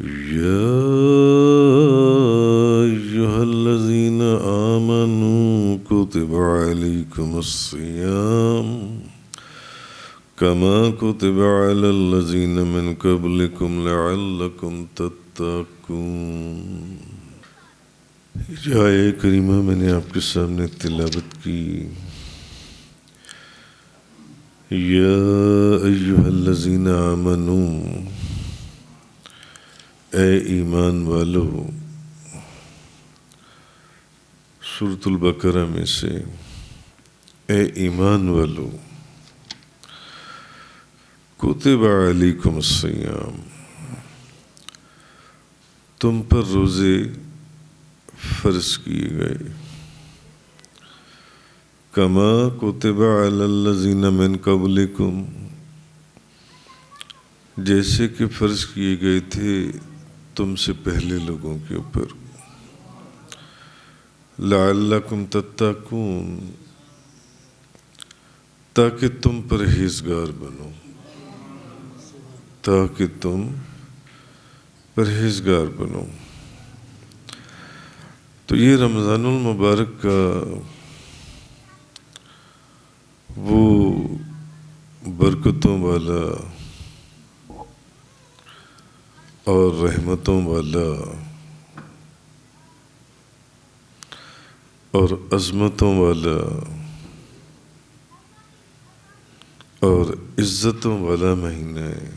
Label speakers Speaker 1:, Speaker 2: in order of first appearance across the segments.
Speaker 1: يا أيها الذين آمنوا كتب عليكم الصيام كما كتب على الذين من قبلكم لعلكم تتقون. یہ آیہ کریمہ میں نے آپ کے سامنے تلاوت کی. یا ایہا الذین آمنوا، اے ایمان والو. سورۃ البقرہ میں سے اے ایمان والو. کتب علیکم الصیام، تم پر روزے فرض کیے گئے. کما کتب علی الذین من قبلکم، جیسے کہ فرض کیے گئے تھے تم سے پہلے لوگوں کے اوپر. لعلکم تتقون، تاکہ تم پرہیزگار بنو، تاکہ تم پرہیزگار بنو. تو یہ رمضان المبارک کا وہ برکتوں والا اور رحمتوں والا اور عظمتوں والا اور عزتوں والا مہینہ ہے،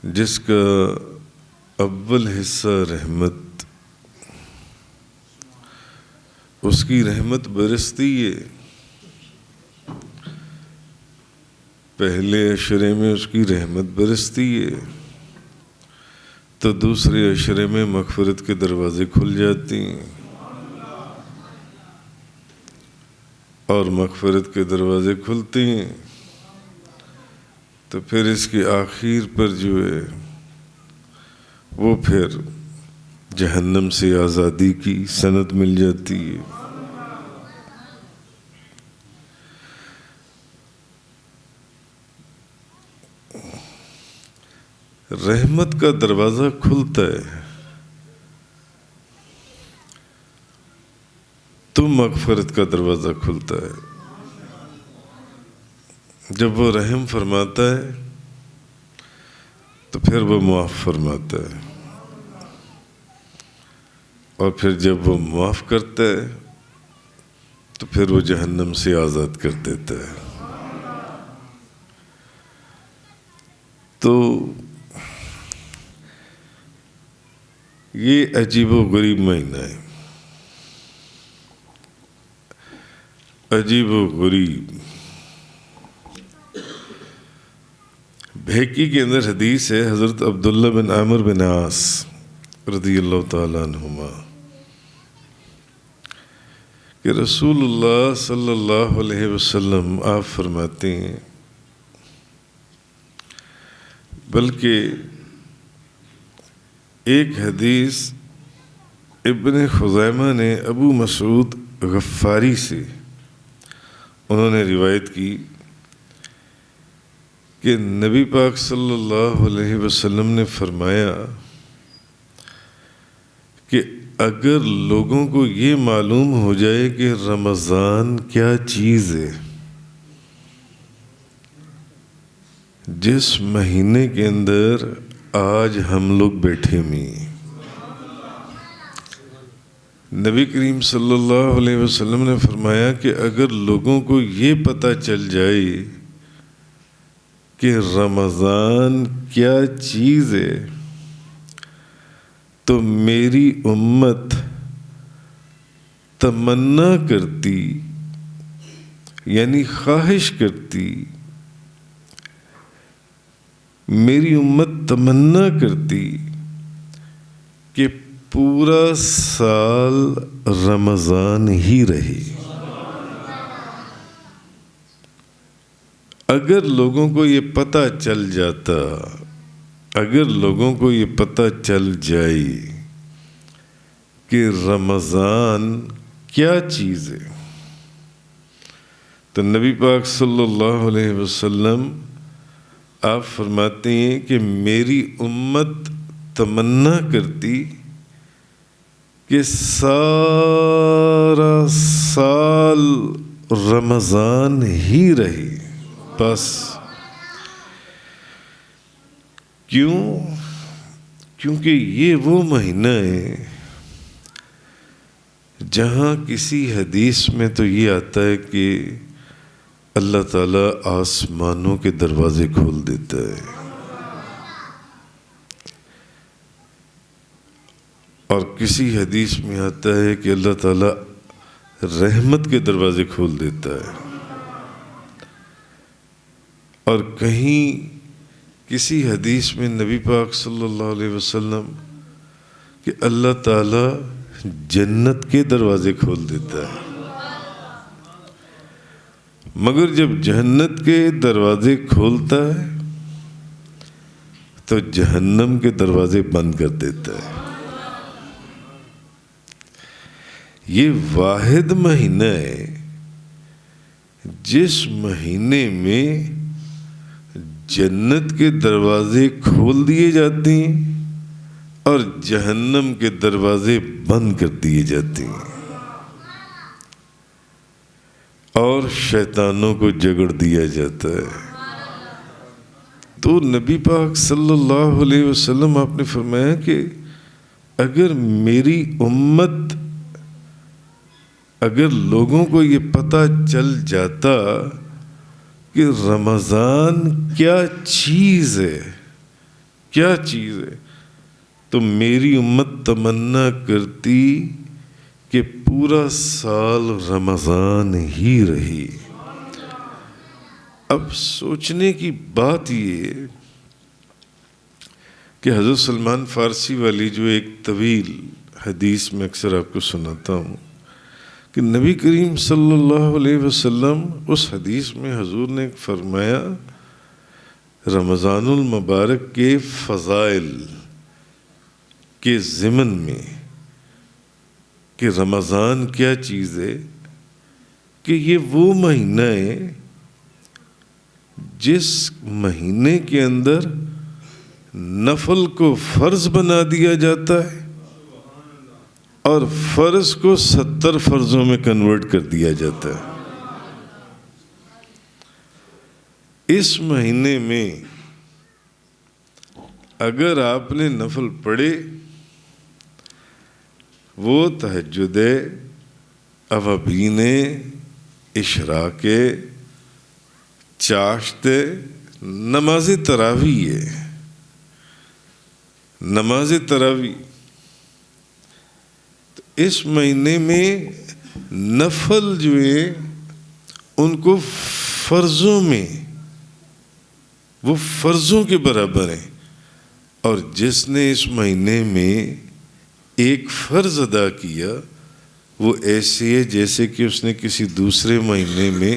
Speaker 1: جس کا اول حصہ رحمت، اس کی رحمت برستی ہے. پہلے عشرے میں اس کی رحمت برستی ہے تو دوسرے عشرے میں مغفرت کے دروازے کھل جاتی ہیں، اور مغفرت کے دروازے کھلتے ہیں تو پھر اس کے آخر پر جو ہے وہ پھر جہنم سے آزادی کی سند مل جاتی ہے. رحمت کا دروازہ کھلتا ہے تو مغفرت کا دروازہ کھلتا ہے. جب وہ رحم فرماتا ہے تو پھر وہ معاف فرماتا ہے، اور پھر جب وہ معاف کرتا ہے تو پھر وہ جہنم سے آزاد کر دیتا ہے. تو یہ عجیب و غریب مہینہ ہے، عجیب و غریب. بھیکی کے اندر حدیث ہے حضرت عبداللہ بن عامر بن عاص رضی اللہ تعالیٰ عنہما کہ رسول اللہ صلی اللہ علیہ وسلم آپ فرماتے ہیں، بلکہ ایک حدیث ابن خزیمہ نے ابو مسعود غفاری سے انہوں نے روایت کی کہ نبی پاک صلی اللہ علیہ وسلم نے فرمایا کہ اگر لوگوں کو یہ معلوم ہو جائے کہ رمضان کیا چیز ہے، جس مہینے کے اندر آج ہم لوگ بیٹھے ہوئے ہیں، نبی کریم صلی اللہ علیہ وسلم نے فرمایا کہ اگر لوگوں کو یہ پتہ چل جائے کہ رمضان کیا چیز ہے تو میری امت تمنا کرتی، یعنی خواہش کرتی، میری امت تمنا کرتی کہ پورا سال رمضان ہی رہے. اگر لوگوں کو یہ پتہ چل جاتا، اگر لوگوں کو یہ پتہ چل جائے کہ رمضان کیا چیز ہے تو نبی پاک صلی اللہ علیہ وسلم آپ فرماتے ہیں کہ میری امت تمنا کرتی کہ سارا سال رمضان ہی رہے بس. کیونکہ یہ وہ مہینہ ہے جہاں کسی حدیث میں تو یہ آتا ہے کہ اللہ تعالیٰ آسمانوں کے دروازے کھول دیتا ہے، اور کسی حدیث میں آتا ہے کہ اللہ تعالیٰ رحمت کے دروازے کھول دیتا ہے، اور کہیں کسی حدیث میں نبی پاک صلی اللہ علیہ وسلم کہ اللہ تعالیٰ جنت کے دروازے کھول دیتا ہے. مگر جب جہنت کے دروازے کھولتا ہے تو جہنم کے دروازے بند کر دیتا ہے. یہ واحد مہینہ ہے جس مہینے میں جنت کے دروازے کھول دیے جاتے ہیں اور جہنم کے دروازے بند کر دیے جاتے ہیں، اور شیطانوں کو جگڑ دیا جاتا ہے. تو نبی پاک صلی اللہ علیہ وسلم آپ نے فرمایا کہ اگر میری امت، اگر لوگوں کو یہ پتہ چل جاتا کہ رمضان کیا چیز ہے، کیا چیز ہے، تو میری امت تمنا کرتی کہ پورا سال رمضان ہی رہی. اب سوچنے کی بات یہ کہ حضرت سلمان فارسی والی جو ایک طویل حدیث میں اکثر آپ کو سناتا ہوں کہ نبی کریم صلی اللہ علیہ وسلم اس حدیث میں حضور نے فرمایا رمضان المبارک کے فضائل کے ضمن میں کہ رمضان کیا چیز ہے، کہ یہ وہ مہینہ ہے جس مہینے کے اندر نفل کو فرض بنا دیا جاتا ہے اور فرض کو 70 فرضوں میں کنورٹ کر دیا جاتا ہے. اس مہینے میں اگر آپ نے نفل پڑھے، وہ تہجد، اوابین، اشراق، چاشت، نماز تراویح ہے، نماز تراویح. تو اس مہینے میں نفل جو ہے ان کو فرضوں میں، وہ فرضوں کے برابر ہیں، اور جس نے اس مہینے میں ایک فرض ادا کیا وہ ایسے ہے جیسے کہ اس نے کسی دوسرے مہینے میں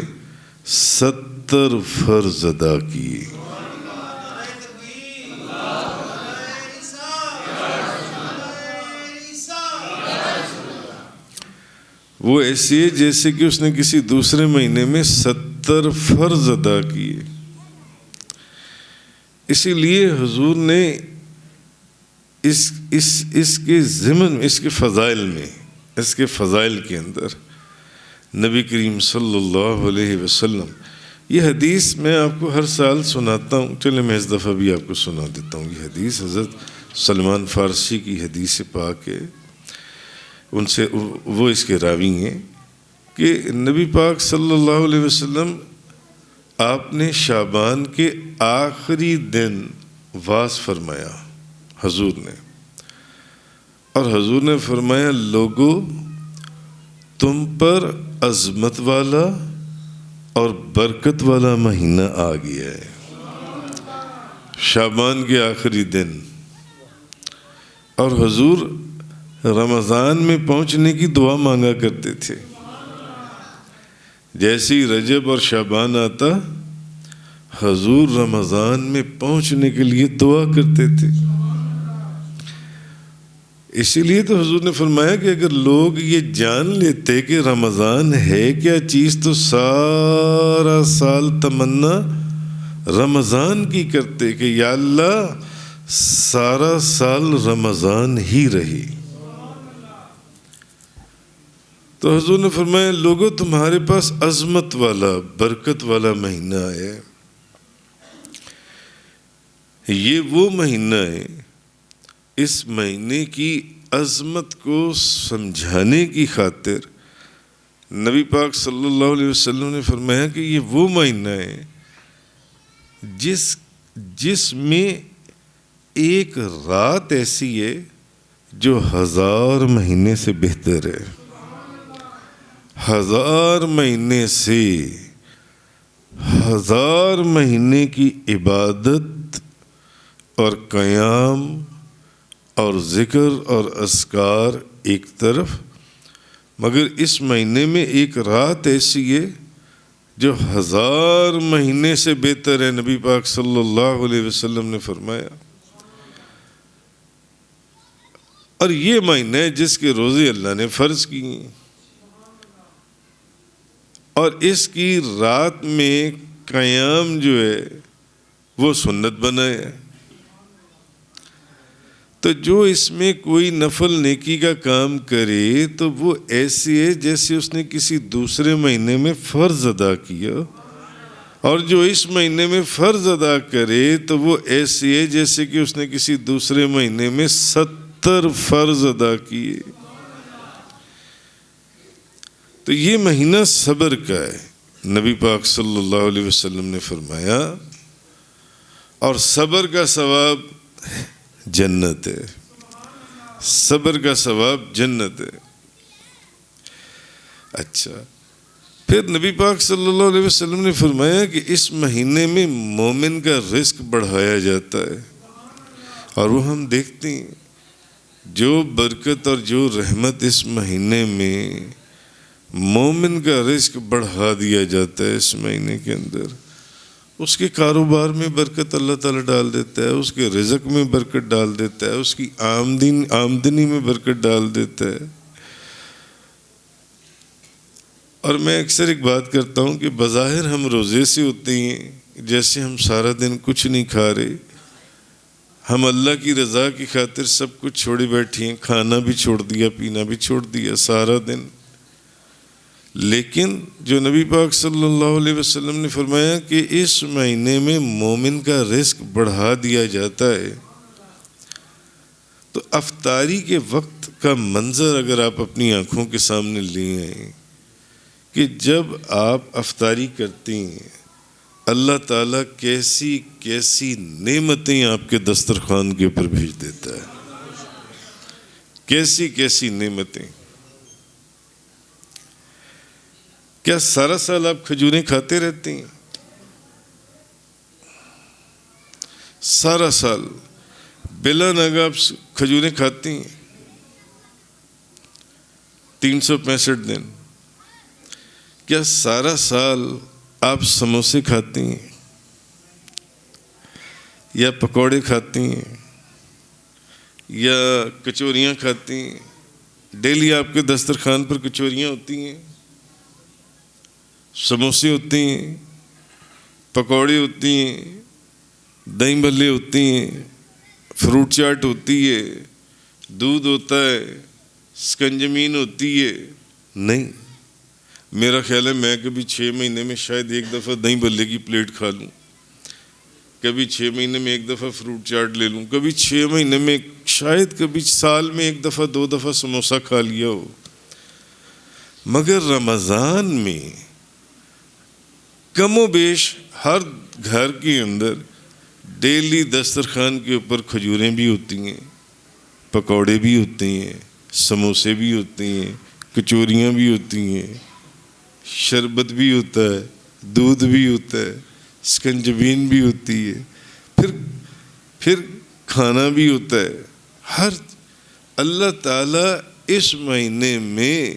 Speaker 1: 70 فرض ادا کیے. وہ ایسے ہے جیسے کہ اس نے کسی دوسرے مہینے میں 70 فرض ادا کیے. اسی لیے حضور نے اس کے ضمن، اس کے فضائل میں، اس کے فضائل کے اندر نبی کریم صلی اللہ علیہ وسلم، یہ حدیث میں آپ کو ہر سال سناتا ہوں، چلے میں اس دفعہ بھی آپ کو سنا دیتا ہوں. یہ حدیث حضرت سلمان فارسی کی حدیث پاک ہے، ان سے وہ اس کے راوی ہیں کہ نبی پاک صلی اللہ علیہ وسلم آپ نے شعبان کے آخری دن واز فرمایا حضور نے، اور حضور نے فرمایا لوگو تم پر عظمت والا اور برکت والا مہینہ آ گیا ہے. شعبان کے آخری دن، اور حضور رمضان میں پہنچنے کی دعا مانگا کرتے تھے. جیسے ہی رجب اور شعبان آتا حضور رمضان میں پہنچنے کے لیے دعا کرتے تھے. اسی لیے تو حضور نے فرمایا کہ اگر لوگ یہ جان لیتے کہ رمضان ہے کیا چیز تو سارا سال تمنا رمضان کی کرتے کہ یا اللہ سارا سال رمضان ہی رہی. تو حضور نے فرمایا لوگوں تمہارے پاس عظمت والا برکت والا مہینہ ہے. یہ وہ مہینہ ہے، اس مہینے کی عظمت کو سمجھانے کی خاطر نبی پاک صلی اللہ علیہ وسلم نے فرمایا کہ یہ وہ مہینہ ہے جس میں ایک رات ایسی ہے جو 1000 مہینے سے بہتر ہے. 1000 مہینے سے 1000 مہینے کی عبادت اور قیام اور ذکر اور اذکار ایک طرف، مگر اس مہینے میں ایک رات ایسی ہے جو 1000 مہینے سے بہتر ہے. نبی پاک صلی اللہ علیہ وسلم نے فرمایا. اور یہ مہینہ ہے جس کے روزے اللہ نے فرض کیے ہیں، اور اس کی رات میں قیام جو ہے وہ سنت بنا ہے. تو جو اس میں کوئی نفل نیکی کا کام کرے تو وہ ایسی ہے جیسے اس نے کسی دوسرے مہینے میں فرض ادا کیا، اور جو اس مہینے میں فرض ادا کرے تو وہ ایسی ہے جیسے کہ اس نے کسی دوسرے مہینے میں 70 فرض ادا کیے. تو یہ مہینہ صبر کا ہے. نبی پاک صلی اللہ علیہ وسلم نے فرمایا، اور صبر کا ثواب جنت ہے. صبر کا ثواب جنت ہے. اچھا، پھر نبی پاک صلی اللہ علیہ وسلم نے فرمایا کہ اس مہینے میں مومن کا رزق بڑھایا جاتا ہے. اور وہ ہم دیکھتے ہیں جو برکت اور جو رحمت اس مہینے میں مومن کا رزق بڑھا دیا جاتا ہے. اس مہینے کے اندر اس کے کاروبار میں برکت اللہ تعالیٰ ڈال دیتا ہے، اس کے رزق میں برکت ڈال دیتا ہے، اس کی آمدنی میں برکت ڈال دیتا ہے. اور میں اکثر ایک بات کرتا ہوں کہ بظاہر ہم روزے سے ہوتے ہیں جیسے ہم سارا دن کچھ نہیں کھا رہے، ہم اللہ کی رضا کی خاطر سب کچھ چھوڑے بیٹھے ہیں، کھانا بھی چھوڑ دیا، پینا بھی چھوڑ دیا سارا دن. لیکن جو نبی پاک صلی اللہ علیہ وسلم نے فرمایا کہ اس مہینے میں مومن کا رزق بڑھا دیا جاتا ہے. تو افطاری کے وقت کا منظر اگر آپ اپنی آنکھوں کے سامنے لے آئیں کہ جب آپ افطاری کرتے ہیں اللہ تعالیٰ کیسی کیسی نعمتیں آپ کے دسترخوان کے اوپر بھیج دیتا ہے. کیسی کیسی نعمتیں. کیا سارا سال آپ کھجوریں کھاتے رہتے ہیں؟ سارا سال بلا ناگہ آپ کھجوریں کھاتے ہیں 365 دن؟ کیا سارا سال آپ سموسے کھاتے ہیں یا پکوڑے کھاتے ہیں یا کچوریاں کھاتے ہیں؟ ڈیلی آپ کے دسترخوان پر کچوریاں ہوتی ہیں، سموسے ہوتے ہیں، پکوڑے ہوتی ہیں، دہی بھلے ہوتی ہیں، فروٹ چاٹ ہوتی ہے، دودھ ہوتا ہے، سکنجمین ہوتی ہے. نہیں، میرا خیال ہے میں کبھی 6 مہینے میں شاید ایک دفعہ دہی بھلے کی پلیٹ کھا لوں، کبھی 6 مہینے میں ایک دفعہ فروٹ چاٹ لے لوں، کبھی 6 مہینے میں شاید کبھی سال میں 1 دفعہ 2 دفعہ سموسہ کھا لیا ہو. مگر رمضان میں کم و بیش ہر گھر کے اندر ڈیلی دسترخوان کے اوپر کھجوریں بھی ہوتی ہیں، پکوڑے بھی ہوتے ہیں، سموسے بھی ہوتے ہیں، کچوریاں بھی ہوتی ہیں، شربت بھی ہوتا ہے، دودھ بھی ہوتا ہے، سکنجبین بھی ہوتی ہے، پھر کھانا بھی ہوتا ہے. ہر اللہ تعالیٰ اس مہینے میں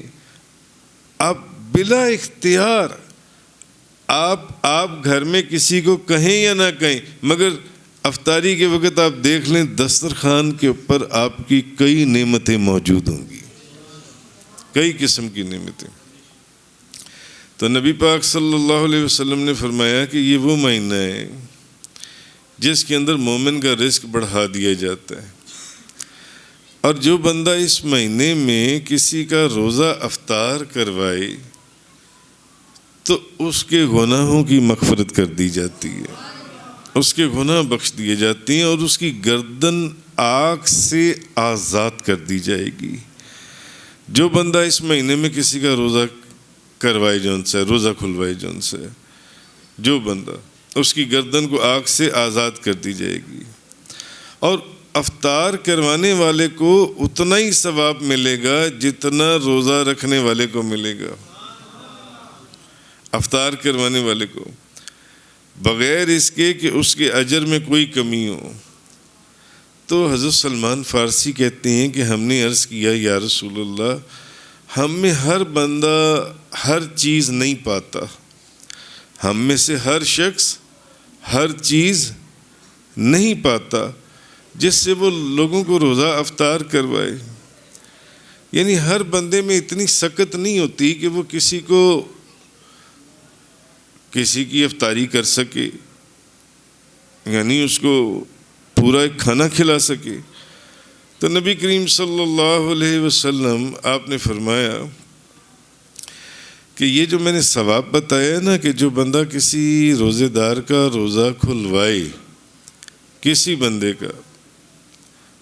Speaker 1: آپ بلا اختیار آپ گھر میں کسی کو کہیں یا نہ کہیں، مگر افطاری کے وقت آپ دیکھ لیں دسترخوان کے اوپر آپ کی کئی نعمتیں موجود ہوں گی، کئی قسم کی نعمتیں. تو نبی پاک صلی اللہ علیہ وسلم نے فرمایا کہ یہ وہ مہینہ ہے جس کے اندر مومن کا رزق بڑھا دیا جاتا ہے۔ اور جو بندہ اس مہینے میں کسی کا روزہ افطار کروائے تو اس کے گناہوں کی مغفرت کر دی جاتی ہے، اس کے گناہ بخش دیے جاتے ہیں، اور اس کی گردن آگ سے آزاد کر دی جائے گی۔ جو بندہ اس مہینے میں کسی کا روزہ کروائے جون سے، روزہ کھلوائے جون سے، جو بندہ، اس کی گردن کو آگ سے آزاد کر دی جائے گی، اور افطار کروانے والے کو اتنا ہی ثواب ملے گا جتنا روزہ رکھنے والے کو ملے گا۔ افطار کروانے والے کو، بغیر اس کے کہ اس کے اجر میں کوئی کمی ہو۔ تو حضرت سلمان فارسی کہتے ہیں کہ ہم نے عرض کیا یا رسول اللہ، ہم میں ہر بندہ ہر چیز نہیں پاتا، ہم میں سے ہر شخص ہر چیز نہیں پاتا جس سے وہ لوگوں کو روزہ افطار کروائے۔ یعنی ہر بندے میں اتنی سکت نہیں ہوتی کہ وہ کسی کی افطاری کر سکے، یعنی اس کو پورا ایک کھانا کھلا سکے۔ تو نبی کریم صلی اللہ علیہ وسلم آپ نے فرمایا کہ یہ جو میں نے ثواب بتایا نا، کہ جو بندہ کسی روزے دار کا روزہ کھلوائے، کسی بندے کا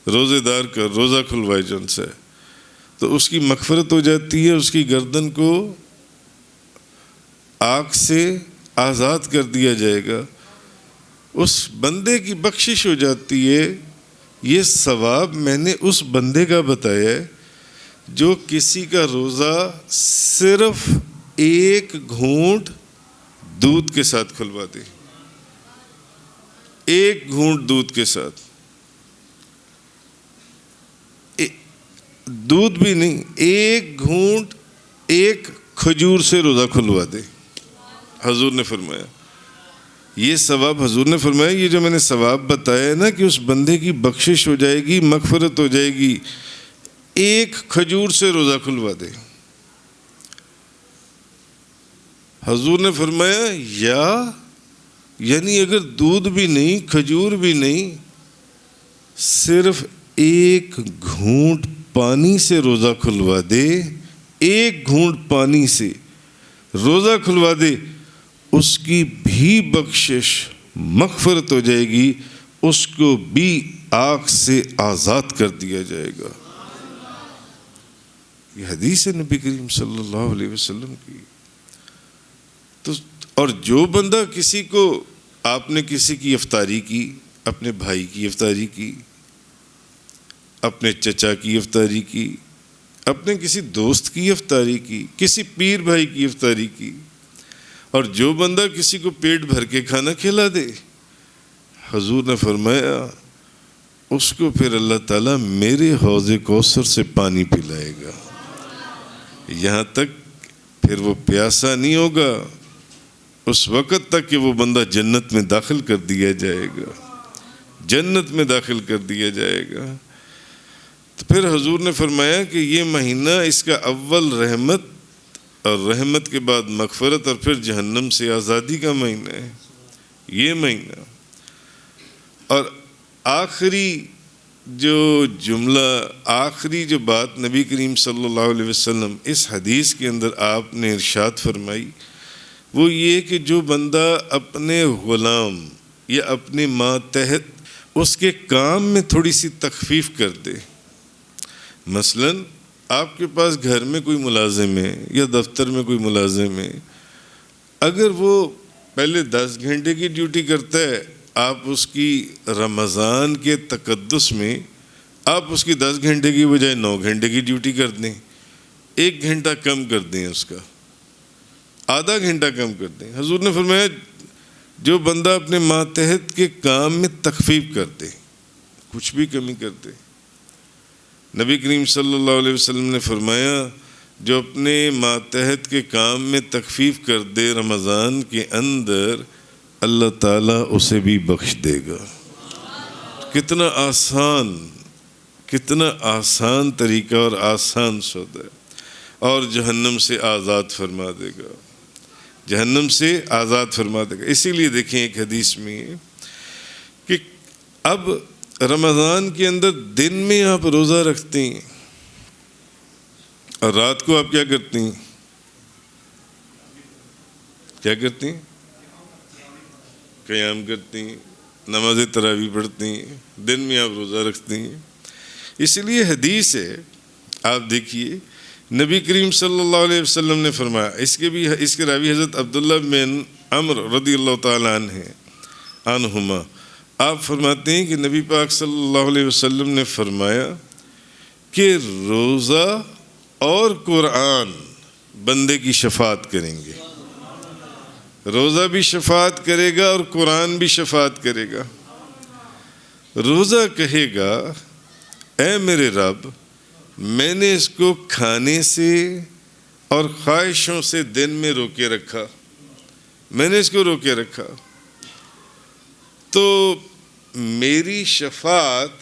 Speaker 1: روزے دار کا روزہ کھلوائے جن سے، تو اس کی مغفرت ہو جاتی ہے، اس کی گردن کو آگ سے آزاد کر دیا جائے گا، اس بندے کی بخشش ہو جاتی ہے۔ یہ ثواب میں نے اس بندے کا بتایا ہے جو کسی کا روزہ صرف ایک گھونٹ دودھ کے ساتھ کھلوا دے، ایک گھونٹ دودھ کے ساتھ، دودھ بھی نہیں، ایک گھونٹ ایک کھجور سے روزہ کھلوا دے۔ حضور نے فرمایا، یہ ثواب حضور نے فرمایا، یہ جو میں نے ثواب بتایا ہے نا کہ اس بندے کی بخشش ہو جائے گی، مغفرت ہو جائے گی، ایک کھجور سے روزہ کھلوا دے۔ حضور نے فرمایا یعنی اگر دودھ بھی نہیں، کھجور بھی نہیں، صرف ایک گھونٹ پانی سے روزہ کھلوا دے، ایک گھونٹ پانی سے روزہ کھلوا دے، اس کی بھی بخشش مغفرت ہو جائے گی، اس کو بھی آگ سے آزاد کر دیا جائے گا۔ یہ حدیث ہے نبی کریم صلی اللہ علیہ وسلم کی۔ تو اور جو بندہ کسی کو، آپ نے کسی کی افطاری کی، اپنے بھائی کی افطاری کی، اپنے چچا کی افطاری کی، اپنے کسی دوست کی افطاری کی، کسی پیر بھائی کی افطاری کی، اور جو بندہ کسی کو پیٹ بھر کے کھانا کھلا دے، حضور نے فرمایا اس کو پھر اللہ تعالیٰ میرے حوض کوثر سے پانی پلائے گا، یہاں تک پھر وہ پیاسا نہیں ہوگا، اس وقت تک کہ وہ بندہ جنت میں داخل کر دیا جائے گا، جنت میں داخل کر دیا جائے گا۔ تو پھر حضور نے فرمایا کہ یہ مہینہ، اس کا اول رحمت، اور رحمت کے بعد مغفرت، اور پھر جہنم سے آزادی کا مہینہ ہے یہ مہینہ۔ اور آخری جو جملہ، آخری جو بات نبی کریم صلی اللہ علیہ وسلم اس حدیث کے اندر آپ نے ارشاد فرمائی، وہ یہ کہ جو بندہ اپنے غلام یا اپنے ماتحت اس کے کام میں تھوڑی سی تخفیف کر دے، مثلاً آپ کے پاس گھر میں کوئی ملازم ہے یا دفتر میں کوئی ملازم ہے، اگر وہ پہلے 10 گھنٹے کی ڈیوٹی کرتا ہے، آپ اس کی رمضان کے تقدس میں آپ اس کی 10 گھنٹے کی بجائے 9 گھنٹے کی ڈیوٹی کر دیں، 1 گھنٹہ کم کر دیں، اس کا آدھا گھنٹہ کم کر دیں۔ حضور نے فرمایا جو بندہ اپنے ماتحت کے کام میں تخفیف کر دے، کچھ بھی کمی کر دے، نبی کریم صلی اللہ علیہ وسلم نے فرمایا جو اپنے ماتحت کے کام میں تخفیف کر دے رمضان کے اندر، اللہ تعالیٰ اسے بھی بخش دے گا۔ کتنا آسان طریقہ اور آسان سودا ہے، اور جہنم سے آزاد فرما دے گا، جہنم سے آزاد فرما دے گا۔ اسی لیے دیکھیں ایک حدیث میں کہ اب رمضان کے اندر دن میں آپ روزہ رکھتی ہیں اور رات کو آپ کیا کرتی ہیں؟ کیا کرتی ہیں؟ قیام کرتی ہیں، نماز تراویح پڑھتی ہیں، دن میں آپ روزہ رکھتی ہیں۔ اس لیے حدیث ہے، آپ دیکھیے نبی کریم صلی اللہ علیہ وسلم نے فرمایا، اس کے راوی حضرت عبداللہ بن عمر رضی اللہ تعالیٰ عنہما، آپ فرماتے ہیں کہ نبی پاک صلی اللہ علیہ وسلم نے فرمایا کہ روزہ اور قرآن بندے کی شفاعت کریں گے۔ روزہ بھی شفاعت کرے گا اور قرآن بھی شفاعت کرے گا۔ روزہ کہے گا اے میرے رب، میں نے اس کو کھانے سے اور خواہشوں سے دن میں روکے رکھا، میں نے اس کو روکے رکھا، تو میری شفاعت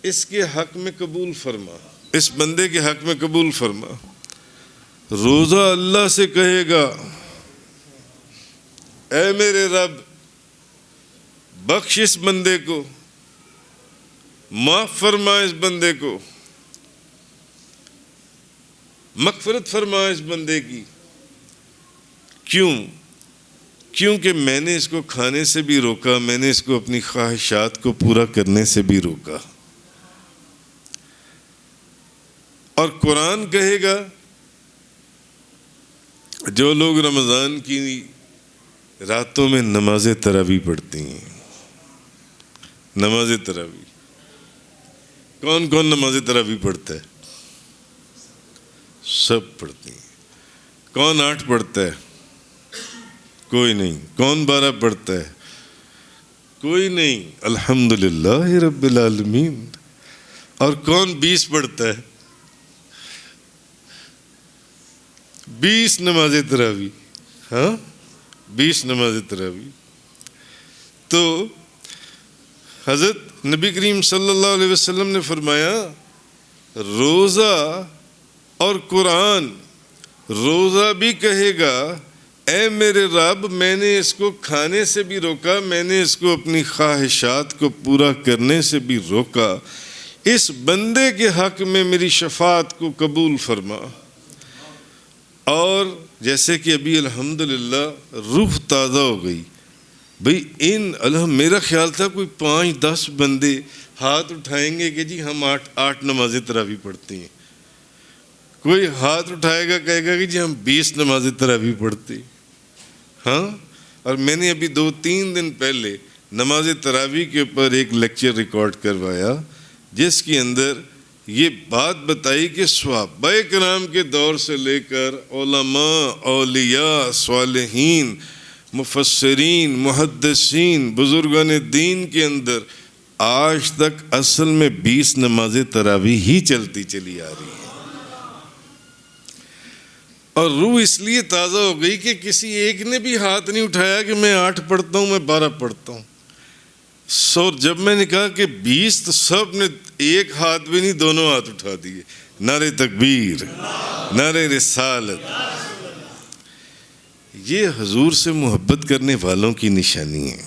Speaker 1: اس کے حق میں قبول فرما، اس بندے کے حق میں قبول فرما۔ روزہ اللہ سے کہے گا اے میرے رب، بخش اس بندے کو، معاف فرما اس بندے کو، مغفرت فرما اس بندے کی۔ کیونکہ میں نے اس کو کھانے سے بھی روکا، میں نے اس کو اپنی خواہشات کو پورا کرنے سے بھی روکا۔ اور قرآن کہے گا جو لوگ رمضان کی راتوں میں نماز تراویح پڑھتی ہیں، نماز تراویح، کون کون نماز تراویح پڑھتا ہے؟ سب پڑھتی ہیں۔ کون 8 پڑھتا ہے؟ کوئی نہیں۔ کون 12 پڑھتا ہے؟ کوئی نہیں، الحمدللہ رب العالمین۔ اور کون 20 پڑھتا ہے؟ 20 نماز تراویح، ہاں 20 نماز تراویح۔ تو حضرت نبی کریم صلی اللہ علیہ وسلم نے فرمایا روزہ اور قرآن، روزہ بھی کہے گا اے میرے رب، میں نے اس کو کھانے سے بھی روکا، میں نے اس کو اپنی خواہشات کو پورا کرنے سے بھی روکا، اس بندے کے حق میں میری شفاعت کو قبول فرما۔ اور جیسے کہ ابھی الحمدللہ روح تازہ ہو گئی، بھئی میرا خیال تھا کوئی 5-10 بندے ہاتھ اٹھائیں گے کہ جی ہم 8 نمازیں تراویح پڑھتی ہیں، کوئی ہاتھ اٹھائے گا کہے گا کہ جی ہم 20 نمازیں تراویح پڑھتے ہیں، ہاں۔ اور میں نے ابھی 2-3 دن پہلے نماز تراویح کے اوپر ایک لیکچر ریکارڈ کروایا، جس کے اندر یہ بات بتائی کہ صحابہ کرام کے دور سے لے کر علماء، اولیاء، صالحین، مفسرین، محدثین، بزرگان دین کے اندر آج تک اصل میں 20 نمازیں تراویح ہی چلتی چلی آ رہی ہیں۔ اور روح اس لیے تازہ ہو گئی کہ کسی ایک نے بھی ہاتھ نہیں اٹھایا کہ میں 8 پڑھتا ہوں، میں 12 پڑھتا ہوں۔ جب میں نے کہا کہ 20، تو سب نے ایک ہاتھ بھی نہیں، دونوں ہاتھ اٹھا دیے۔ نعرہ تکبیر، نعرہ رسالت۔ یہ حضور سے محبت کرنے والوں کی نشانی ہے،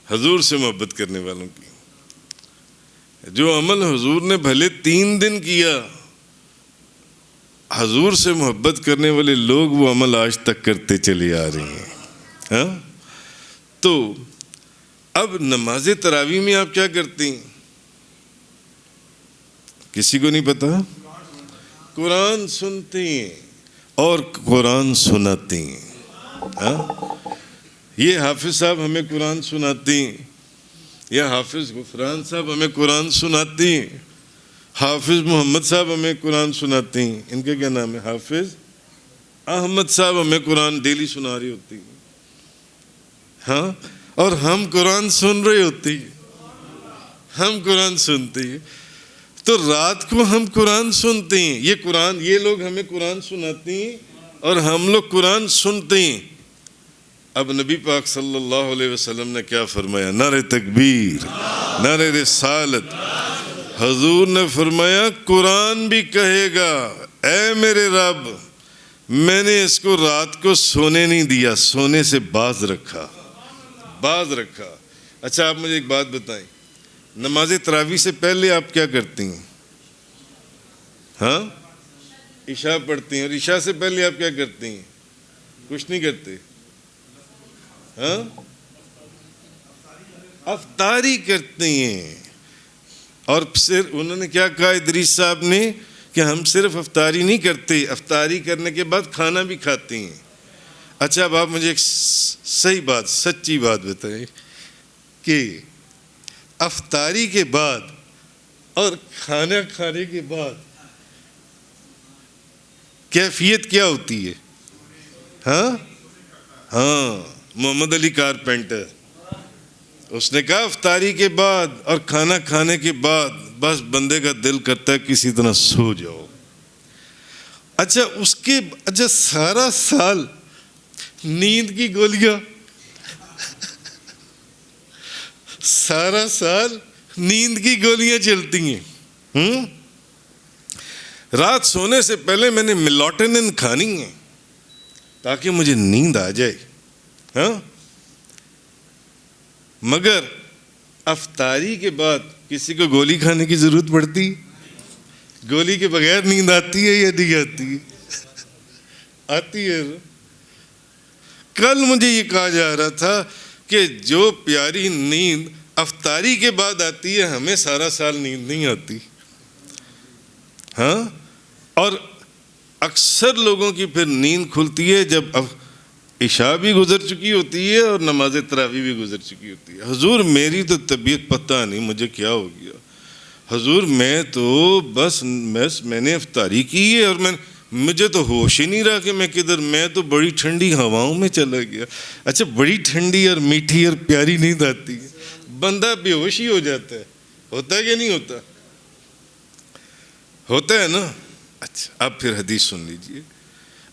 Speaker 1: حضور سے محبت کرنے والوں کی۔ جو عمل حضور نے بھلے 3 دن کیا، حضور سے محبت کرنے والے لوگ وہ عمل آج تک کرتے چلے آ رہے ہیں، ہاں۔ تو اب نماز تراویح میں آپ کیا کرتی ہیں؟ کسی کو نہیں پتا؟ قرآن سنتے ہیں اور قرآن سناتے ہیں، ہاں۔ یہ حافظ صاحب ہمیں قرآن سناتے ہیں، یا حافظ غفران صاحب ہمیں قرآن سناتے ہیں، حافظ محمد صاحب ہمیں قرآن سناتے ہیں۔ ان کا کیا نام ہے؟ حافظ احمد صاحب ہمیں قرآن ڈیلی سنا رہی ہوتی ہیں، ہاں۔ اور ہم قرآن سن رہے ہوتے ہیں، ہم قرآن سنتے ہیں۔ تو رات کو ہم قرآن سنتے ہیں، یہ لوگ ہمیں قرآن سناتے ہیں اور ہم لوگ قرآن سنتے ہیں۔ اب نبی پاک صلی اللہ علیہ وسلم نے کیا فرمایا؟ نعرہ تکبیر، نعرہ رسالت۔ حضور نے فرمایا قرآن بھی کہے گا اے میرے رب، میں نے اس کو رات کو سونے نہیں دیا، سونے سے باز رکھا۔ اچھا آپ مجھے ایک بات بتائیں، نماز تراویح سے پہلے آپ کیا کرتی ہیں؟ ہاں، عشاء پڑھتی ہیں، اور عشاء سے پہلے آپ کیا کرتی ہیں؟ کچھ نہیں کرتے؟ ہاں، افطاری کرتی ہیں۔ اور پھر انہوں نے کیا کہا ادریس صاحب نے کہ ہم صرف افطاری نہیں کرتے، افطاری کرنے کے بعد کھانا بھی کھاتے ہیں۔ اچھا اب آپ مجھے ایک صحیح بات، سچی بات بتائیں کہ افطاری کے بعد اور کھانا کھانے کے بعد کیفیت کیا ہوتی ہے؟ ہاں، محمد علی کارپینٹر اس نے کہا افطاری کے بعد اور کھانا کھانے کے بعد بس بندے کا دل کرتا ہے کسی طرح سو جاؤ۔ اچھا سارا سال نیند کی گولیاں، سارا سال نیند کی گولیاں چلتی ہیں۔ رات سونے سے پہلے میں نے میلاٹونن کھانی ہے تاکہ مجھے نیند آ جائے۔ ہاں، مگر افطاری کے بعد کسی کو گولی کھانے کی ضرورت پڑتی؟ گولی کے بغیر نیند آتی ہے یا نہیں آتی؟ آتی ہے۔ کل مجھے یہ کہا جا رہا تھا کہ جو پیاری نیند افطاری کے بعد آتی ہے ہمیں سارا سال نیند نہیں آتی۔ ہاں، اور اکثر لوگوں کی پھر نیند کھلتی ہے جب عشاء بھی گزر چکی ہوتی ہے اور نماز تراویح بھی گزر چکی ہوتی ہے۔ حضور میری تو طبیعت پتہ نہیں مجھے کیا ہو گیا، حضور میں تو بس میں نے افطاری کی ہے اور مجھے تو ہوش ہی نہیں رہا کہ میں کدھر، میں تو بڑی ٹھنڈی ہواؤں میں چلا گیا۔ اچھا بڑی ٹھنڈی اور میٹھی اور پیاری نیند آتی ہے، بندہ بے ہوش ہی ہو جاتا ہے، ہوتا ہے کہ نہیں ہوتا؟ ہوتا ہے نا۔ اچھا اب پھر حدیث سن لیجئے۔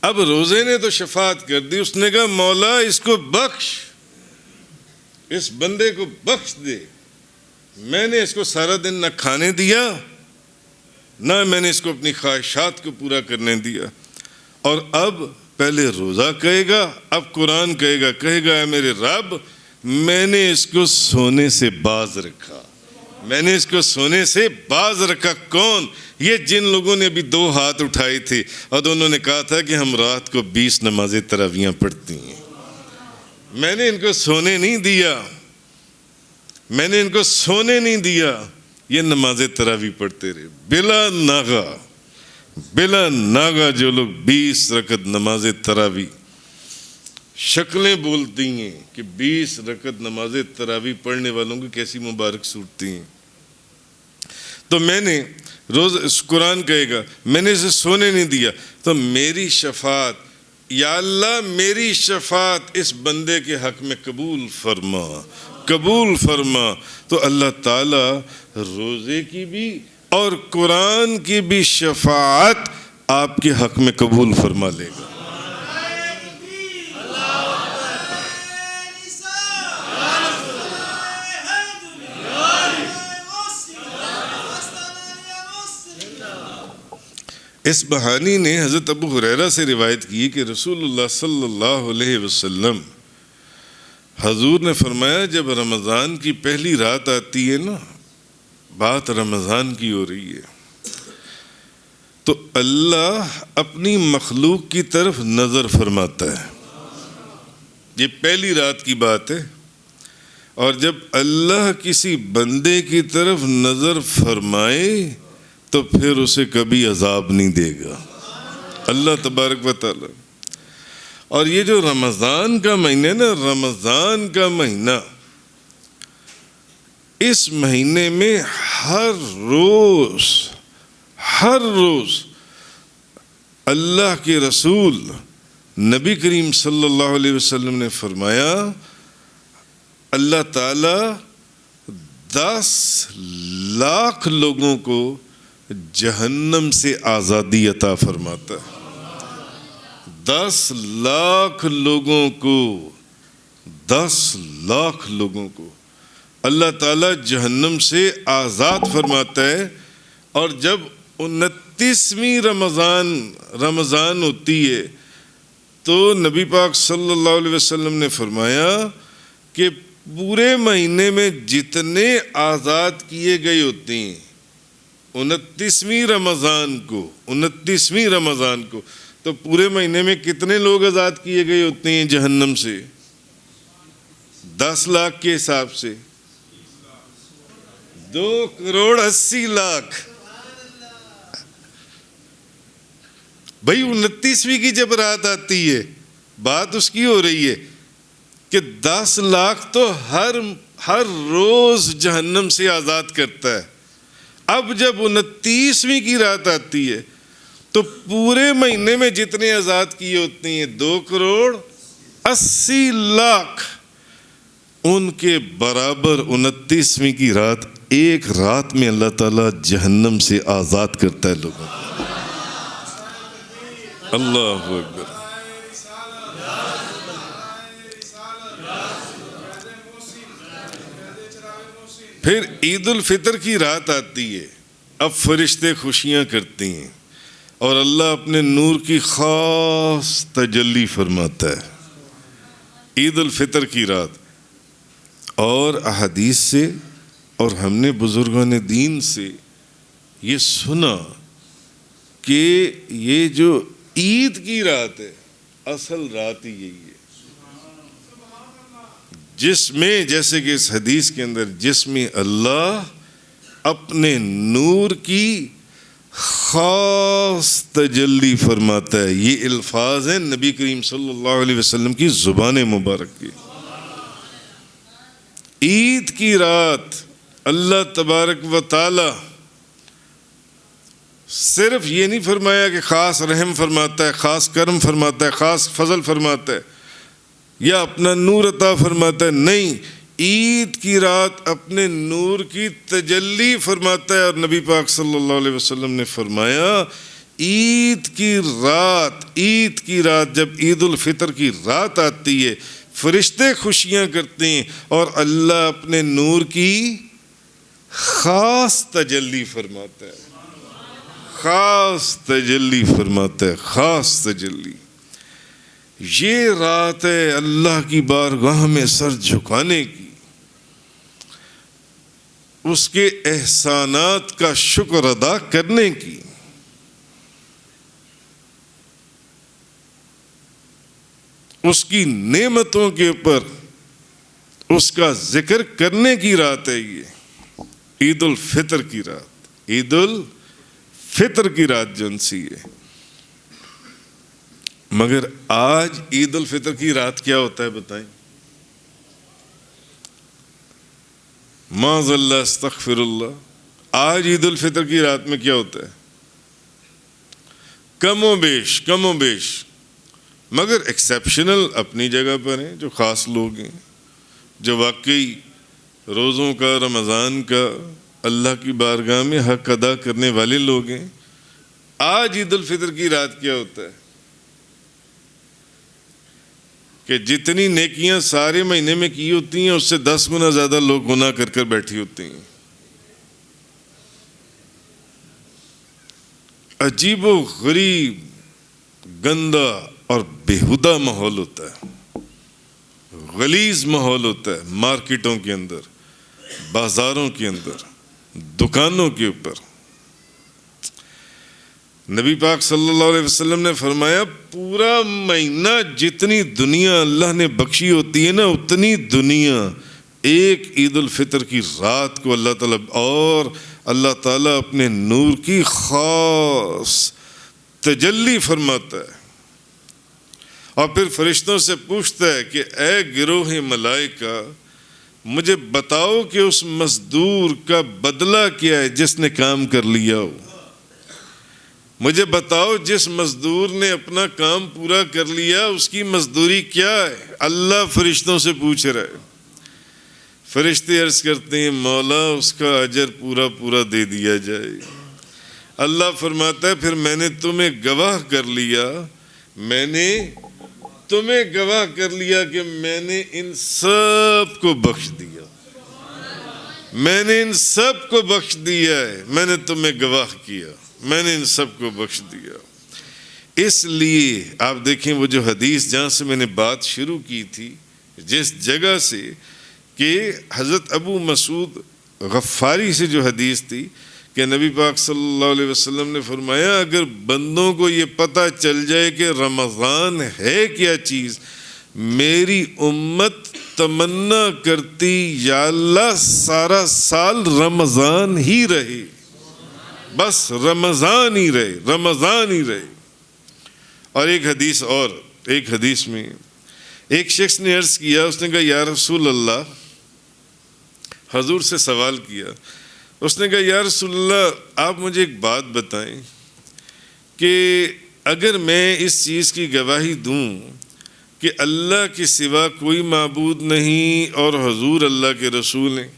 Speaker 1: اب روزے نے تو شفاعت کر دی، اس نے کہا مولا اس کو بخش، اس بندے کو بخش دے، میں نے اس کو سارا دن نہ کھانے دیا نہ میں نے اس کو اپنی خواہشات کو پورا کرنے دیا، اور اب پہلے روزہ کہے گا، اب قرآن کہے گا اے میرے رب میں نے اس کو سونے سے باز رکھا، میں نے اس کو سونے سے باز رکھا۔ کون؟ یہ جن لوگوں نے ابھی 2 ہاتھ اٹھائے تھے اور انہوں نے کہا تھا کہ ہم رات کو 20 نمازیں تراویحاں پڑھتی ہیں، میں نے ان کو سونے نہیں دیا، میں نے ان کو سونے نہیں دیا، یہ نماز تراویح پڑھتے رہے بلا ناغہ جو لوگ 20 رکعت نماز تراویح، شکلیں بولتی ہیں کہ 20 رکعت نماز تراویح پڑھنے والوں کی کیسی مبارک صورتیں ہیں۔ تو میں نے روز قرآن کہے گا میں نے اسے سونے نہیں دیا، تو میری شفاعت، یا اللہ میری شفاعت اس بندے کے حق میں قبول فرما، تو اللہ تعالی روزے کی بھی اور قرآن کی بھی شفاعت آپ کے حق میں قبول فرما لے گا۔ اس بہانی نے حضرت ابو ہریرہ سے روایت کی کہ رسول اللہ صلی اللہ علیہ وسلم حضور نے فرمایا جب رمضان کی پہلی رات آتی ہے نا، بات رمضان کی ہو رہی ہے، تو اللہ اپنی مخلوق کی طرف نظر فرماتا ہے، یہ پہلی رات کی بات ہے، اور جب اللہ کسی بندے کی طرف نظر فرمائے تو پھر اسے کبھی عذاب نہیں دے گا اللہ تبارک و تعالی۔ اور یہ جو رمضان کا مہینہ نا، رمضان کا مہینہ، اس مہینے میں ہر روز اللہ کے رسول نبی کریم صلی اللہ علیہ وسلم نے فرمایا اللہ تعالی 10 لاکھ لوگوں کو جہنم سے آزادی عطا فرماتا ہے۔ 10 لاکھ لوگوں کو اللہ تعالیٰ جہنم سے آزاد فرماتا ہے، اور جب 29ویں رمضان ہوتی ہے تو نبی پاک صلی اللہ علیہ وسلم نے فرمایا کہ پورے مہینے میں جتنے آزاد کیے گئے ہوتے ہیں 29ویں رمضان کو تو پورے مہینے میں کتنے لوگ آزاد کیے گئے ہوتے ہیں جہنم سے؟ 10 لاکھ کے حساب سے 2,80,00,000۔ بھائی 29ویں کی جب رات آتی ہے، بات اس کی ہو رہی ہے کہ 10 لاکھ تو ہر روز جہنم سے آزاد کرتا ہے۔ اب جب 29ویں کی رات آتی ہے تو پورے مہینے میں جتنے آزاد کیے ہوتے ہیں 2,80,00,000، ان کے برابر 29ویں کی رات ایک رات میں اللہ تعالیٰ جہنم سے آزاد کرتا ہے لوگوں کو۔ اللہ اکبر۔ پھر عید الفطر کی رات آتی ہے، اب فرشتے خوشیاں کرتے ہیں اور اللہ اپنے نور کی خاص تجلی فرماتا ہے عید الفطر کی رات۔ اور احادیث سے اور ہم نے بزرگان دین سے یہ سنا کہ یہ جو عید کی رات ہے، اصل رات ہی یہی ہے جس میں، جیسے کہ اس حدیث کے اندر، جس میں اللہ اپنے نور کی خاص تجلی فرماتا ہے۔ یہ الفاظ ہیں نبی کریم صلی اللہ علیہ وسلم کی زبان مبارک کی۔ عید کی رات اللہ تبارک و تعالی صرف یہ نہیں فرمایا کہ خاص رحم فرماتا ہے، خاص کرم فرماتا ہے، خاص فضل فرماتا ہے یا اپنا نور عطا فرماتا ہے، نہیں، عید کی رات اپنے نور کی تجلی فرماتا ہے۔ اور نبی پاک صلی اللہ علیہ وسلم نے فرمایا عید کی رات جب عید الفطر کی رات آتی ہے، فرشتے خوشیاں کرتے ہیں اور اللہ اپنے نور کی خاص تجلی فرماتا ہے، خاص تجلی۔ یہ رات ہے اللہ کی بارگاہ میں سر جھکانے کی، اس کے احسانات کا شکر ادا کرنے کی۔ اس کی نعمتوں کے اوپر اس کا ذکر کرنے کی رات ہے یہ عید الفطر کی رات۔ عید الفطر کی رات جن سی ہے۔ مگر آج عید الفطر کی رات کیا ہوتا ہے بتائیں؟ معاذ اللہ، استغفر اللہ، آج عید الفطر کی رات میں کیا ہوتا ہے؟ کم و بیش مگر ایکسیپشنل اپنی جگہ پر ہیں، جو خاص لوگ ہیں، جو واقعی روزوں کا، رمضان کا اللہ کی بارگاہ میں حق ادا کرنے والے لوگ ہیں۔ آج عید الفطر کی رات کیا ہوتا ہے کہ جتنی نیکیاں سارے مہینے میں کی ہوتی ہیں اس سے 10 گنا زیادہ لوگ گناہ کر کر بیٹھی ہوتی ہیں۔ عجیب و غریب، گندا اور بےہودہ ماحول ہوتا ہے، غلیظ ماحول ہوتا ہے، مارکیٹوں کے اندر، بازاروں کے اندر، دکانوں کے اوپر۔ نبی پاک صلی اللہ علیہ وسلم نے فرمایا پورا مہینہ جتنی دنیا اللہ نے بخشی ہوتی ہے نا، اتنی دنیا ایک عید الفطر کی رات کو اللہ تعالیٰ اپنے نور کی خاص تجلی فرماتا ہے اور پھر فرشتوں سے پوچھتا ہے کہ اے گروہ ملائکہ، مجھے بتاؤ کہ اس مزدور کا بدلہ کیا ہے جس نے کام کر لیا ہو۔ مجھے بتاؤ جس مزدور نے اپنا کام پورا کر لیا اس کی مزدوری کیا ہے؟ اللہ فرشتوں سے پوچھ رہا ہے۔ فرشتے عرض کرتے ہیں مولا اس کا اجر پورا دے دیا جائے۔ اللہ فرماتا ہے پھر میں نے تمہیں گواہ کر لیا کہ میں نے ان سب کو بخش دیا، ہے، میں نے تمہیں گواہ کیا، میں نے ان سب کو بخش دیا۔ اس لیے آپ دیکھیں وہ جو حدیث جہاں سے میں نے بات شروع کی تھی، جس جگہ سے کہ حضرت ابو مسعود غفاری سے جو حدیث تھی کہ نبی پاک صلی اللہ علیہ وسلم نے فرمایا اگر بندوں کو یہ پتہ چل جائے کہ رمضان ہے کیا چیز، میری امت تمنا کرتی یا اللہ سارا سال رمضان ہی رہے، بس رمضان ہی رہے، رمضان ہی رہے۔ اور ایک حدیث میں ایک شخص نے عرض کیا، اس نے کہا یا رسول اللہ، حضور سے سوال کیا، اس نے کہا یا رسول اللہ آپ مجھے ایک بات بتائیں کہ اگر میں اس چیز کی گواہی دوں کہ اللہ کے سوا کوئی معبود نہیں اور حضور اللہ کے رسول ہیں،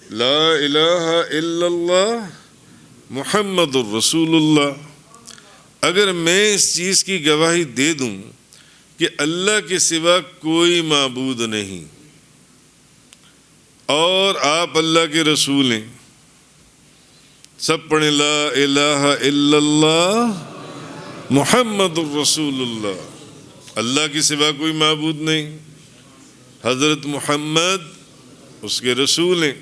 Speaker 1: لا الہ الا اللہ محمد الرسول اللہ، اگر میں اس چیز کی گواہی دے دوں کہ اللہ کے سوا کوئی معبود نہیں اور آپ اللہ کے رسول ہیں، سب پڑھیں لا الہ الا اللہ محمد الرسول اللہ، اللہ کے سوا کوئی معبود نہیں، حضرت محمد اس کے رسول ہیں،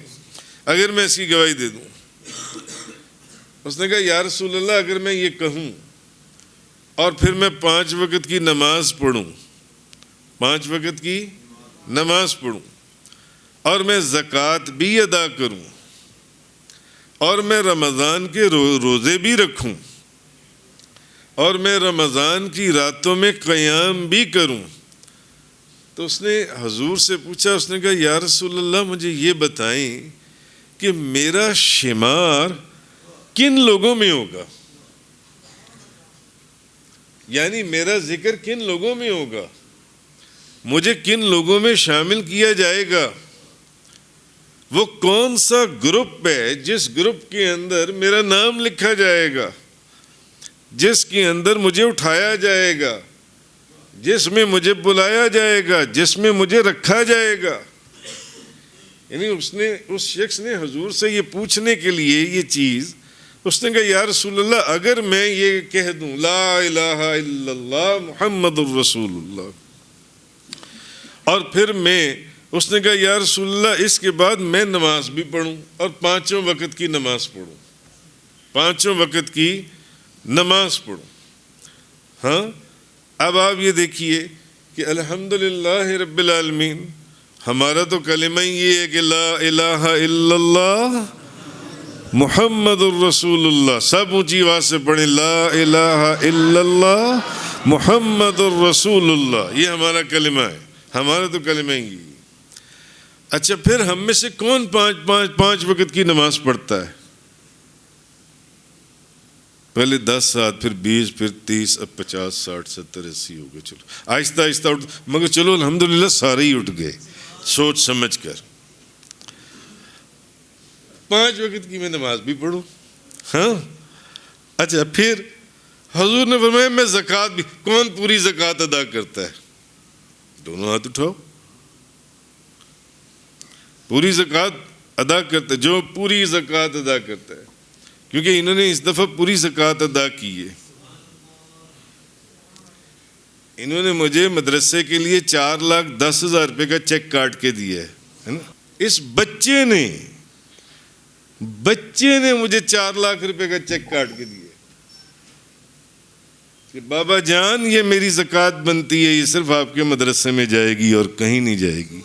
Speaker 1: اگر میں اس کی گواہی دے دوں۔ اس نے کہا یا رسول اللہ اگر میں یہ کہوں اور پھر میں 5 وقت کی نماز پڑھوں، 5 وقت کی نماز پڑھوں اور میں زکوٰۃ بھی ادا کروں اور میں رمضان کے روزے بھی رکھوں اور میں رمضان کی راتوں میں قیام بھی کروں، تو اس نے حضور سے پوچھا، اس نے کہا یا رسول اللہ مجھے یہ بتائیں کہ میرا شمار کن لوگوں میں ہوگا، یعنی میرا ذکر کن لوگوں میں ہوگا، مجھے کن لوگوں میں شامل کیا جائے گا، وہ کون سا گروپ ہے جس گروپ کے اندر میرا نام لکھا جائے گا، جس کے اندر مجھے اٹھایا جائے گا، جس میں مجھے بلایا جائے گا، جس میں مجھے رکھا جائے گا۔ یعنی اس شخص نے حضور سے یہ پوچھنے کے لیے یہ چیز، اس نے کہا یا رسول اللہ اگر میں یہ کہہ دوں لا الہ الا اللہ محمد الرسول اللہ، اور پھر اس نے کہا یا رسول اللہ اس کے بعد میں نماز بھی پڑھوں اور 5 وقت کی نماز پڑھوں، 5 وقت کی نماز پڑھوں۔ ہاں اب آپ یہ دیکھیے کہ الحمدللہ رب العالمین، ہمارا تو کلمہ ہی یہ ہے کہ لا الہ الا اللہ محمد الرسول اللہ، سب اونچی آواز سے پڑھیں لا الہ الا اللہ محمد الرسول اللہ، یہ ہمارا کلمہ ہے، ہمارا تو کلمہ ہی ہے۔ اچھا پھر ہم میں سے کون 5 وقت کی نماز پڑھتا ہے؟ پہلے 10 ساتھ، پھر 20، پھر 30، اب 50، 60، 70، 80 ہو گئے، چلو آہستہ آہستہ اٹھ، مگر چلو الحمدللہ سارے ہی اٹھ گئے سوچ سمجھ کر۔ 5 وقت کی میں نماز بھی پڑھوں، ہاں اچھا پھر حضور نے فرمایا میں زکوٰۃ بھی، کون پوری زکوٰۃ ادا کرتا ہے؟ دونوں ہاتھ اٹھاؤ۔ پوری زکوٰۃ ادا کرتا ہے، جو پوری زکوٰۃ ادا کرتا ہے، کیونکہ انہوں نے اس دفعہ پوری زکوٰۃ ادا کی ہے۔ انہوں نے مجھے مدرسے کے لیے 4,10,000 روپے کا چیک کاٹ کے دیا ہے نا۔ اس بچے نے مجھے 4 لاکھ روپے کا چیک کاٹ کے دیا کہ بابا جان یہ میری زکوٰۃ بنتی ہے، یہ صرف آپ کے مدرسے میں جائے گی اور کہیں نہیں جائے گی۔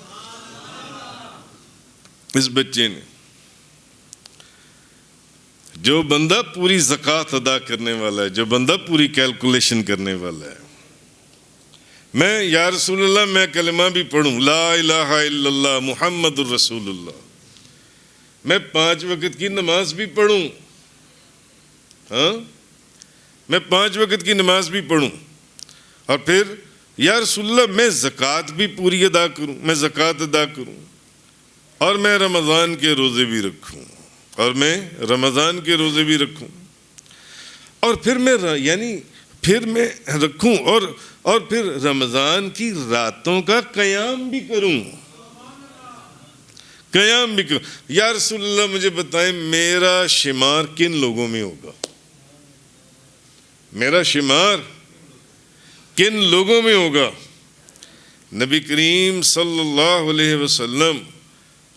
Speaker 1: اس بچے نے، جو بندہ پوری زکوٰۃ ادا کرنے والا ہے، جو بندہ پوری کیلکولیشن کرنے والا ہے، میں یا رسول اللہ میں کلمہ بھی پڑھوں لا الہ الا اللہ محمد الرسول اللہ، میں 5 وقت کی نماز بھی پڑھوں، ہاں میں 5 وقت کی نماز بھی پڑھوں، اور پھر یا رسول اللہ میں زکوٰۃ بھی پوری ادا کروں، میں زکوٰۃ ادا کروں، اور میں رمضان کے روزے بھی رکھوں، اور میں رمضان کے روزے بھی رکھوں، اور پھر میں رکھوں، اور پھر رمضان کی راتوں کا قیام بھی کروں، یا رسول اللہ مجھے بتائیں میرا شمار کن لوگوں میں ہوگا، میرا شمار کن لوگوں میں ہوگا؟ نبی کریم صلی اللہ علیہ وسلم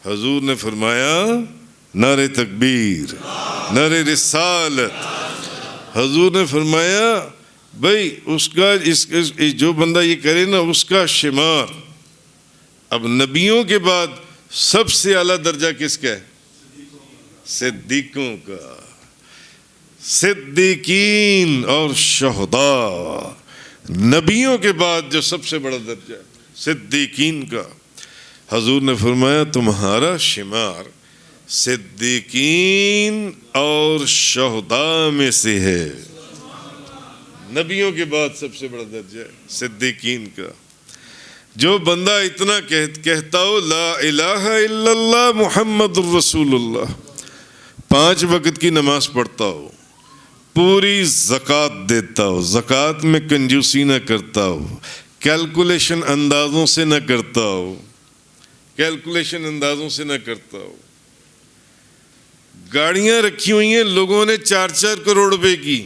Speaker 1: حضور نے فرمایا نعرہ تکبیر، نعرہ رسالت۔ حضور نے فرمایا بھائی اس کا جو بندہ یہ کرے نا اس کا شمار۔ اب نبیوں کے بعد سب سے اعلیٰ درجہ کس کا ہے؟ صدیقوں کا، صدیقین اور شہداء۔ نبیوں کے بعد جو سب سے بڑا درجہ ہے صدیقین کا۔ حضور نے فرمایا تمہارا شمار صدیقین اور شہداء میں سے ہے۔ نبیوں کے بعد سب سے بڑا درجہ ہے صدیقین کا۔ جو بندہ اتنا کہتا ہو لا الہ الا اللہ محمد الرسول اللہ، 5 وقت کی نماز پڑھتا ہو، پوری زکوٰۃ دیتا ہو، زکوٰۃ میں کنجوسی نہ کرتا ہو، کیلکولیشن اندازوں سے نہ کرتا ہو، کیلکولیشن اندازوں سے نہ کرتا ہو، گاڑیاں رکھی ہوئی ہیں لوگوں نے 4-4 کروڑ روپے کی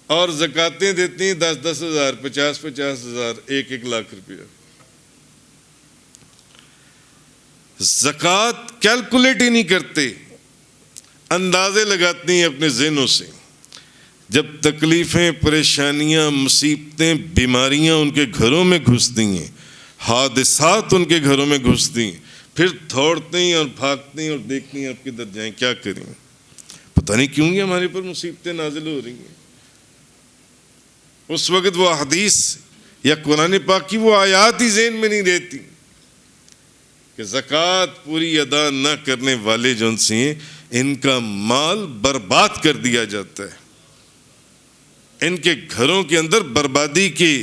Speaker 1: اور زکاتیں دیتے ہیں 10-10 ہزار، 50-50 ہزار، 1-1 لاکھ روپیہ۔ زکوٰۃ کیلکولیٹ ہی نہیں کرتے، اندازے لگاتے ہیں اپنے ذہنوں سے۔ جب تکلیفیں، پریشانیاں، مصیبتیں، بیماریاں ان کے گھروں میں گھستی ہیں، حادثات ان کے گھروں میں گھستی ہیں، پھر دوڑتے ہیں اور بھاگتے ہیں اور دیکھتے ہیں اب کدھر جائیں، کیا کریں، پتہ نہیں کیوں یہ ہمارے پر مصیبتیں نازل ہو رہی ہیں۔ اس وقت وہ حدیث یا قرآن پاک کی وہ آیات ہی ذہن میں نہیں رہتی کہ زکوٰۃ پوری ادا نہ کرنے والے جو ان سے ان کا مال برباد کر دیا جاتا ہے، ان کے گھروں کے اندر بربادی کے،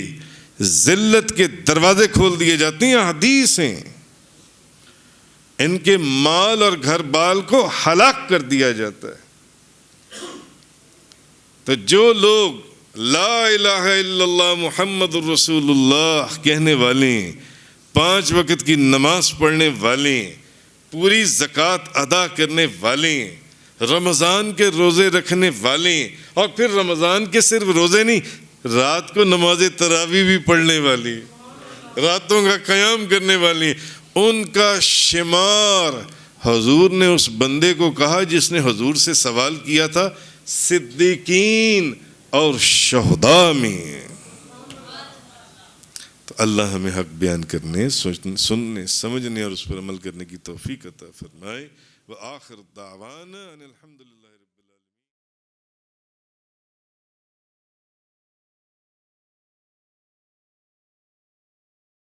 Speaker 1: ذلت کے دروازے کھول دیے جاتے ہیں۔ حدیث ہیں، ان کے مال اور گھر بال کو ہلاک کر دیا جاتا ہے۔ تو جو لوگ لا الہ الا اللہ محمد الرسول اللہ کہنے والے ہیں، 5 وقت کی نماز پڑھنے والے ہیں، پوری زکوٰۃ ادا کرنے والے ہیں، رمضان کے روزے رکھنے والے ہیں، اور پھر رمضان کے صرف روزے نہیں، رات کو نماز تراویح بھی پڑھنے والی، راتوں کا قیام کرنے والی، ان کا شمار حضور نے اس بندے کو کہا جس نے حضور سے سوال کیا تھا صدیقین اور شہداء میں۔ تو اللہ ہمیں حق بیان کرنے، سننے، سمجھنے اور اس پر عمل کرنے کی توفیق عطا فرمائے۔ وآخر دعوانا ان الحمدللہ۔